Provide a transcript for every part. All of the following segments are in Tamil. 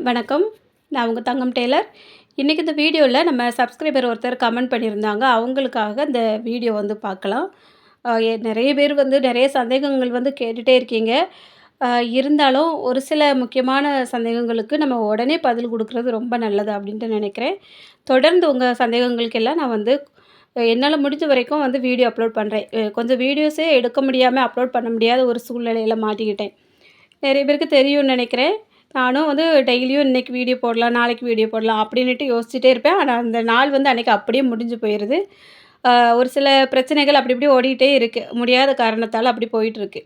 வணக்கம். நான் உங்க தங்கம் டெய்லர். இன்றைக்கி இந்த வீடியோவில் நம்ம சப்ஸ்கிரைபர் ஒருத்தர் கமெண்ட் பண்ணியிருந்தாங்க. அவங்களுக்காக இந்த வீடியோ வந்து பார்க்கலாம். நிறைய பேர் வந்து நிறைய சந்தேகங்கள் வந்து கேட்டுகிட்டே இருக்கீங்க. இருந்தாலும் ஒரு சில முக்கியமான சந்தேகங்களுக்கு நம்ம உடனே பதில் கொடுக்குறது ரொம்ப நல்லது அப்படின்ட்டு நினைக்கிறேன். தொடர்ந்து உங்கள் சந்தேகங்களுக்கெல்லாம் நான் வந்து என்னால் முடிஞ்ச வரைக்கும் வந்து வீடியோ அப்லோட் பண்ணுறேன். கொஞ்சம் வீடியோஸே எடுக்க முடியாமல் அப்லோட் பண்ண முடியாத ஒரு சூழ்நிலையில் மாட்டிக்கிட்டேன். நிறைய பேருக்கு தெரியும்னு நினைக்கிறேன். நானும் வந்து டெய்லியும் இன்றைக்கி வீடியோ போடலாம், நாளைக்கு வீடியோ போடலாம் அப்படின்னுட்டு யோசிச்சுட்டே இருப்பேன். ஆனால் அந்த நாள் வந்து அன்றைக்கி அப்படியே முடிஞ்சு போயிடுது. ஒரு சில பிரச்சனைகள் அப்படி இப்படி ஓடிக்கிட்டே இருக்குது. முடியாத காரணத்தால் அப்படி போயிட்டுருக்கு.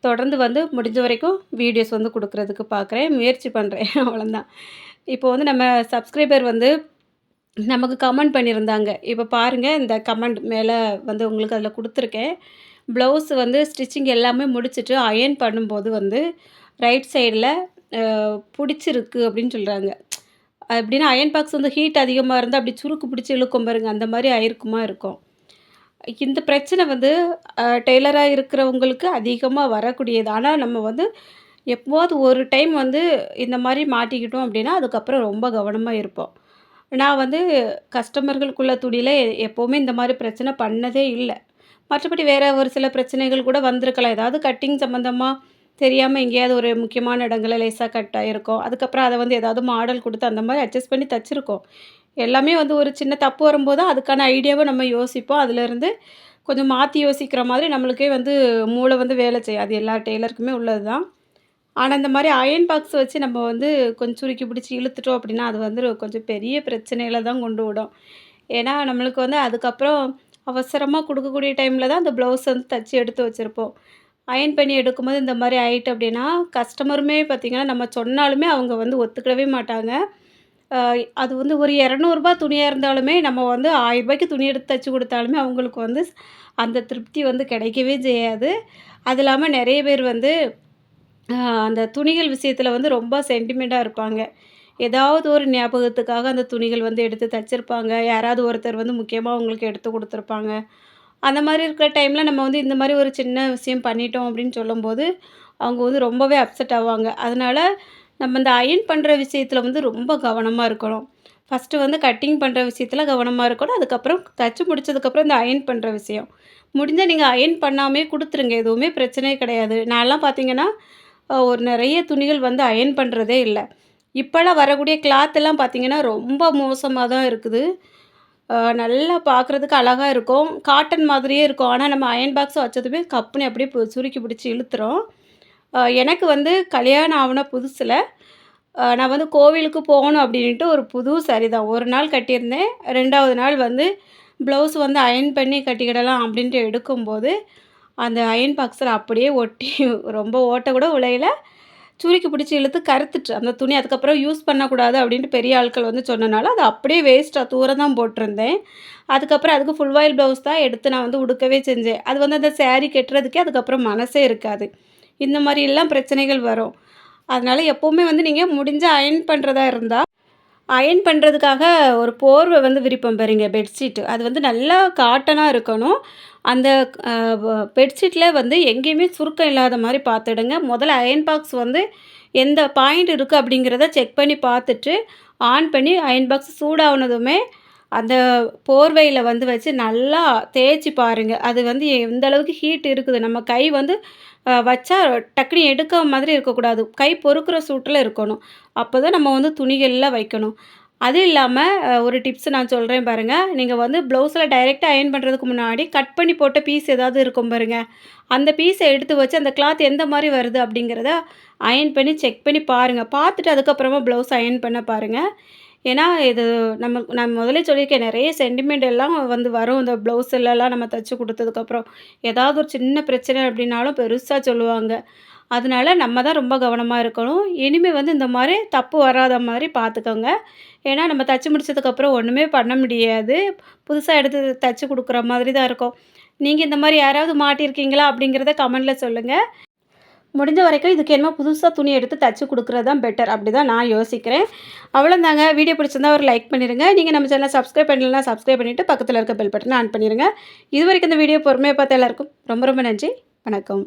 தொடர்ந்து வந்து முடிஞ்ச வரைக்கும் வீடியோஸ் வந்து கொடுக்குறதுக்கு பார்க்குறேன், முயற்சி பண்ணுறேன் அவ்வளோதான். இப்போ வந்து நம்ம சப்ஸ்கிரைபர் வந்து நமக்கு கமெண்ட் பண்ணியிருந்தாங்க. இப்போ பாருங்கள், இந்த கமெண்ட் மேலே வந்து உங்களுக்கு அதில் கொடுத்துருக்கேன். ப்ளவுஸ் வந்து ஸ்டிச்சிங் எல்லாமே முடிச்சுட்டு அயர்ன் பண்ணும்போது வந்து ரைட் சைடில் பிடிச்சிருக்கு அப்படின்னு சொல்கிறாங்க. எப்படின்னா அயர்ன் பாக்ஸ் வந்து ஹீட் அதிகமாக இருந்தால் அப்படி சுருக்கு பிடிச்சி இழுக்கும் பாருங்க, அந்த மாதிரி ஆயிருக்குமா இருக்கும். இந்த பிரச்சனை வந்து டெய்லராக இருக்கிறவங்களுக்கு அதிகமாக வரக்கூடியது. ஆனால் நம்ம வந்து எப்போவாவது ஒரு டைம் வந்து இந்த மாதிரி மாட்டிக்கிட்டோம் அப்படின்னா அதுக்கப்புறம் ரொம்ப கவனமாக இருப்போம். நான் வந்து கஸ்டமர்களுக்குள்ள துணியில் எப்போவுமே இந்த மாதிரி பிரச்சனை பண்ணதே இல்லை. மற்றபடி வேறு ஒரு சில பிரச்சனைகள் கூட வந்திருக்கலாம். ஏதாவது கட்டிங் சம்மந்தமாக தெரியாமல் எங்கேயாவது ஒரு முக்கியமான இடங்கள்ல லேசாக கட் ஆகிருக்கும். அதுக்கப்புறம் அதை வந்து ஏதாவது மாடல் கொடுத்து அந்த மாதிரி அட்ஜஸ்ட் பண்ணி தச்சுருக்கோம். எல்லாமே வந்து ஒரு சின்ன தப்பு வரும்போது தான் அதுக்கான ஐடியாவை நம்ம யோசிப்போம். அதிலேருந்து கொஞ்சம் மாற்றி யோசிக்கிற மாதிரி நம்மளுக்கே வந்து மூளை வந்து வேலை செய்யும். அது எல்லா டெய்லருக்குமே உள்ளது தான். ஆனால் இந்த மாதிரி அயர்ன் பாக்ஸ் வச்சு நம்ம வந்து கொஞ்சம் சுருக்கி பிடிச்சி இழுத்துட்டோம் அப்படின்னா அது வந்து கொஞ்சம் பெரிய பிரச்சனையில தான் கொண்டு விடும். ஏன்னா நம்மளுக்கு வந்து அதுக்கப்புறம் அவசரமாக கொடுக்கக்கூடிய டைமில் தான் அந்த ப்ளவுஸ் வந்து தச்சு எடுத்து வச்சுருப்போம். அயர்ன் பண்ணி எடுக்கும்போது இந்த மாதிரி ஆயிட்டு அப்படின்னா கஸ்டமருமே பார்த்திங்கன்னா நம்ம சொன்னாலுமே அவங்க வந்து ஒத்துக்கிடவே மாட்டாங்க. அது வந்து ஒரு ரூ. 200 துணியாக இருந்தாலுமே நம்ம வந்து ரூ. 1000க்கு துணி எடுத்து தச்சு கொடுத்தாலுமே அவங்களுக்கு வந்து அந்த திருப்தி வந்து கிடைக்கவே செய்யாது. அது இல்லாமல் நிறைய பேர் வந்து அந்த துணிகள் விஷயத்தில் வந்து ரொம்ப சென்டிமெண்ட்டாக இருப்பாங்க. ஏதாவது ஒரு ஞாபகத்துக்காக அந்த துணிகள் வந்து எடுத்து தச்சிருப்பாங்க. யாராவது ஒருத்தர் வந்து முக்கியமாக அவங்களுக்கு எடுத்து கொடுத்துருப்பாங்க. அந்த மாதிரி இருக்கிற டைமில் நம்ம வந்து இந்த மாதிரி ஒரு சின்ன விஷயம் பண்ணிட்டோம் அப்படின்னு சொல்லும்போது அவங்க வந்து ரொம்பவே அப்செட் ஆவாங்க. அதனால் நம்ம இந்த அயர்ன் பண்ணுற விஷயத்தில் வந்து ரொம்ப கவனமாக இருக்கணும். ஃபஸ்ட்டு வந்து கட்டிங் பண்ணுற விஷயத்தில் கவனமாக இருக்கணும். அதுக்கப்புறம் தச்சு முடிச்சதுக்கப்புறம் இந்த அயர்ன் பண்ணுற விஷயம். முடிஞ்சால் நீங்கள் அயர்ன் பண்ணாமே கொடுத்துருங்க. எதுவுமே பிரச்சனையே கிடையாது. நான்லாம் பார்த்தீங்கன்னா ஒரு நிறைய துணிகள் வந்து அயர்ன் பண்ணுறதே இல்லை. இப்போலாம் வரக்கூடிய கிளாத்தெல்லாம் பார்த்தீங்கன்னா ரொம்ப மோசமாக தான் இருக்குது. நல்லா பார்க்குறதுக்கு அழகா இருக்கும். காட்டன் மாதிரியே இருக்கும். ஆனால் நம்ம அயர்ன் பாக்ஸ் வச்சதுமே கப்புன்னு அப்படியே சுருக்கி பிடிச்சி இழுத்துரும். எனக்கு வந்து கல்யாணம் ஆன புதுசில் நான் வந்து கோவிலுக்கு போகணும் அப்படின்ட்டு ஒரு புது சாரீ தான். ஒரு நாள் கட்டியிருந்தேன். 2வது நாள் வந்து ப்ளவுஸ் வந்து அயர்ன் பண்ணி கட்டிக்கிடலாம் அப்படின்ட்டு எடுக்கும்போது அந்த அயர்ன் பாக்ஸில் அப்படியே ஒட்டி ரொம்ப ஓட்ட கூட உழையில சுருக்கி பிடிச்சி இழுத்து கருத்துட்டு அந்த துணி. அதுக்கப்புறம் யூஸ் பண்ணக்கூடாது அப்படின்ட்டு பெரிய ஆட்கள் வந்து சொன்னனால அது அப்படியே வேஸ்ட்டாக தூர தான் போட்டிருந்தேன். அதுக்கப்புறம் அதுக்கு ஃபுல் வாயில் ப்ளவுஸ் தான் எடுத்து நான் வந்து உடுக்கவே செஞ்சேன். அது வந்து அந்த சாரீ கட்டுறதுக்கே அதுக்கப்புறம் மனசே இருக்காது. இந்த மாதிரிலாம் பிரச்சனைகள் வரும். அதனால் எப்போவுமே வந்து நீங்கள் முடிஞ்ச அயர்ன் பண்ணுறதா இருந்தால் அயர்ன் பண்ணுறதுக்காக ஒரு போர்வை வந்து விரிப்போம் பாருங்க, பெட்ஷீட்டு. அது வந்து நல்லா காட்டனாக இருக்கணும். அந்த பெட்ஷீட்டில் வந்து எங்கேயுமே சுருக்கம் இல்லாத மாதிரி பார்த்துடுங்க. முதல்ல அயர்ன் பாக்ஸ் வந்து எந்த பாயிண்ட் இருக்குது அப்படிங்கிறத செக் பண்ணி பார்த்துட்டு ஆன் பண்ணி அயர்ன் பாக்ஸ் சூடானதுமே அந்த போர்வையில் வந்து வச்சு நல்லா தேய்ச்சி பாருங்கள். அது வந்து எந்த அளவுக்கு ஹீட் இருக்குது. நம்ம கை வந்து வச்சா டக்குனு எடுக்க மாதிரி இருக்கக்கூடாது. கை பொறுக்கிற சூட்டில் இருக்கணும். அப்போ தான் நம்ம வந்து துணிகள்லாம் வைக்கணும். அது இல்லாமல் ஒரு டிப்ஸ் நான் சொல்கிறேன் பாருங்கள். நீங்கள் வந்து ப்ளவுஸில் டைரெக்டாக அயர்ன் பண்ணுறதுக்கு முன்னாடி கட் பண்ணி போட்ட பீஸ் ஏதாவது இருக்கும் பாருங்கள். அந்த பீஸை எடுத்து வச்சு அந்த கிளாத் எந்த மாதிரி வருது அப்படிங்கிறத அயர்ன் பண்ணி செக் பண்ணி பாருங்கள். பார்த்துட்டு அதுக்கப்புறமா ப்ளவுஸ் அயர்ன் பண்ண பாருங்கள். ஏன்னா இது நான் முதலே சொல்லியிருக்கேன், நிறைய சென்டிமெண்ட் எல்லாம் வந்து வரும். இந்த ப்ளவுஸ்லலாம் நம்ம தைச்சி கொடுத்ததுக்கப்புறம் ஏதாவது ஒரு சின்ன பிரச்சனை அப்படின்னாலும் பெருசாக சொல்லுவாங்க. அதனால நம்ம தான் ரொம்ப கவனமாக இருக்கணும். இனிமேல் வந்து இந்த மாதிரி தப்பு வராத மாதிரி பார்த்துக்கோங்க. ஏன்னா நம்ம தைச்சி முடிச்சதுக்கப்புறம் ஒன்றுமே பண்ண முடியாது. புதுசாக எடுத்து தைச்சி கொடுக்குற மாதிரி தான் இருக்கும். நீங்கள் இந்த மாதிரி யாராவது மாட்டியிருக்கீங்களா அப்படிங்கிறத கமெண்டில் சொல்லுங்கள். முடிஞ்ச வரைக்கும் இதுக்கு என்னமோ புதுசாக துணி எடுத்து தச்சு கொடுக்குறது தான் பெட்டர். அப்படி தான் நான் யோசிக்கிறேன். அவ்வளோதாங்க. வீடியோ பிடிச்சிருந்தா ஒரு லைக் பண்ணிடுங்க. நீங்கள் நம்ம சேனலை சப்ஸ்கிரைப் பண்ணலன்னா சப்ஸ்கிரைப் பண்ணிவிட்டு பக்கத்தில் இருக்க பெல் பட்டனை ஆன் பண்ணிடுங்க. இது வரைக்கும் இந்த வீடியோ பொறுமையாக பார்த்த எல்லாருக்கும் ரொம்ப ரொம்ப நன்றி. வணக்கம்.